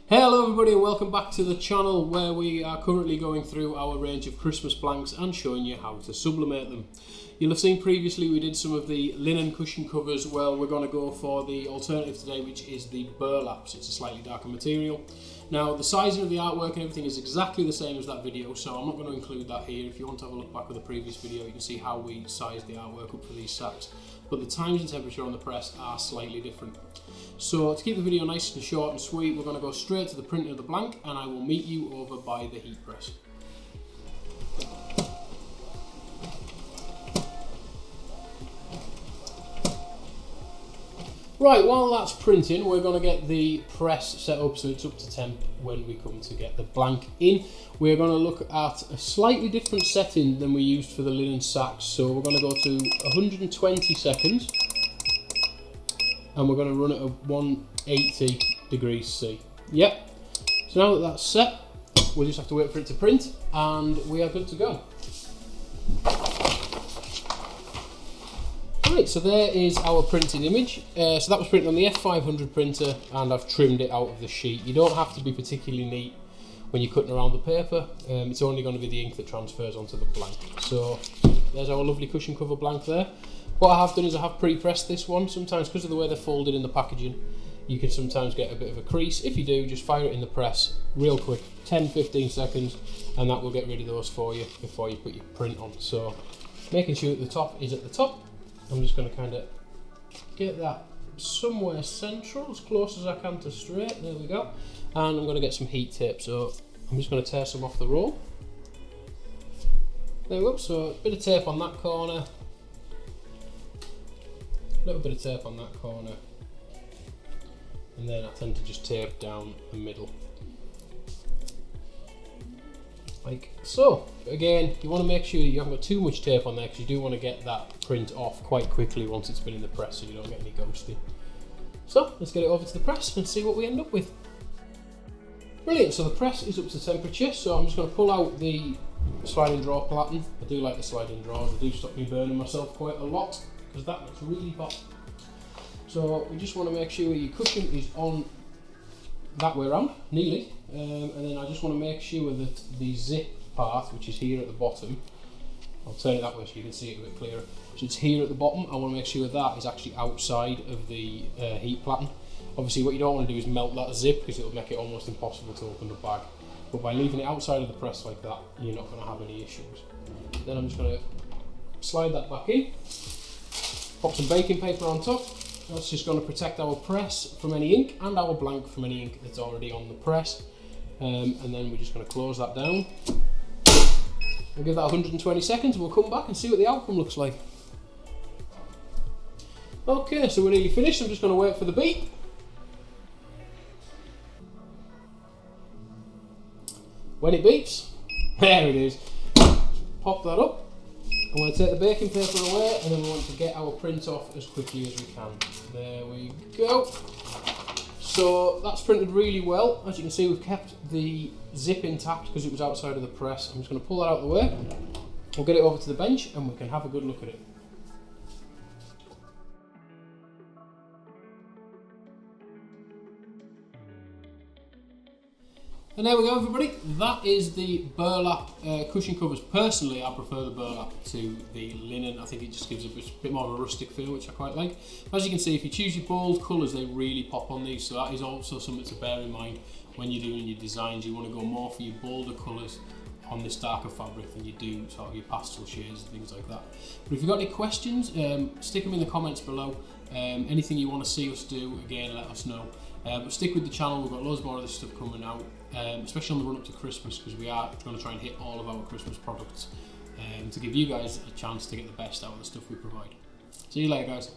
Hello everybody and welcome back to the channel where we are currently going through our range of Christmas blanks and showing you how to sublimate them. You'll have seen previously we did some of the linen cushion covers. Well, we're going to go for the alternative today, which is the burlaps. It's a slightly darker material. Now the sizing of the artwork and everything is exactly the same as that video, so I'm not going to include that here. If you want to have a look back at the previous video, you can see how we sized the artwork up for these sacks. But the times and temperature on the press are slightly different. So to keep the video nice and short and sweet, we're going to go straight to the printing of the blank, and I will meet you over by the heat press. Right, while that's printing, we're going to get the press set up so it's up to temp when we come to get the blank in. We're going to look at a slightly different setting than we used for the linen sacks. So we're going to go to 120 seconds and we're going to run it at 180 degrees C. Yep. So now that that's set, we'll just have to wait for it to print and we are good to go. Right, so there is our printed image. So that was printed on the F500 printer and I've trimmed it out of the sheet. You don't have to be particularly neat when you're cutting around the paper. It's only going to be the ink that transfers onto the blank. So there's our lovely cushion cover blank there. What I have done is I have pre-pressed this one. Sometimes because of the way they're folded in the packaging, you can sometimes get a bit of a crease. If you do, just fire it in the press real quick, 10-15 seconds, and that will get rid of those for you before you put your print on. So making sure that the top is at the top. I'm just going to kind of get that somewhere central, as close as I can to straight. There we go. And I'm going to get some heat tape. So I'm just going to tear some off the roll. There we go. So a bit of tape on that corner. A little bit of tape on that corner. And then I tend to just tape down the middle. Like so. Again, you want to make sure you haven't got too much tape on there because you do want to get that print off quite quickly once it's been in the press so you don't get any ghosting. So let's get it over to the press and see what we end up with. Brilliant, so the press is up to temperature, so I'm just going to pull out the sliding drawer pattern. I do like the sliding drawers, they do stop me burning myself quite a lot because that looks really hot. So we just want to make sure your cushion is on that way around, nearly, and then I just want to make sure that the zip part, which is here at the bottom, I'll turn it that way so you can see it a bit clearer. So it's here at the bottom. I want to make sure that is actually outside of the heat platen. Obviously what you don't want to do is melt that zip because it'll make it almost impossible to open the bag. But by leaving it outside of the press like that, you're not going to have any issues. Then I'm just going to slide that back in, pop some baking paper on top. That's just going to protect our press from any ink and our blank from any ink that's already on the press. And then we're just going to close that down. We'll give that 120 seconds and we'll come back and see what the outcome looks like. Okay, so we're nearly finished. I'm just going to wait for the beep. When it beeps, there it is. Pop that up. I'm going to take the baking paper away and then we want to get our print off as quickly as we can. There we go. So that's printed really well. As you can see, we've kept the zip intact because it was outside of the press. I'm just going to pull that out of the way. We'll get it over to the bench and we can have a good look at it. And there we go, everybody. That is the burlap cushion covers. Personally, I prefer the burlap to the linen. I think it just gives a bit more of a rustic feel, which I quite like. As you can see, if you choose your bold colours, they really pop on these. So that is also something to bear in mind when you're doing your designs. You want to go more for your bolder colours on this darker fabric than you do sort of your pastel shades and things like that. But if you've got any questions, stick them in the comments below. Anything you want to see us do, again, let us know. But stick with the channel, we've got loads more of this stuff coming out, especially on the run up to Christmas, because we are going to try and hit all of our Christmas products to give you guys a chance to get the best out of the stuff we provide. See you later, guys.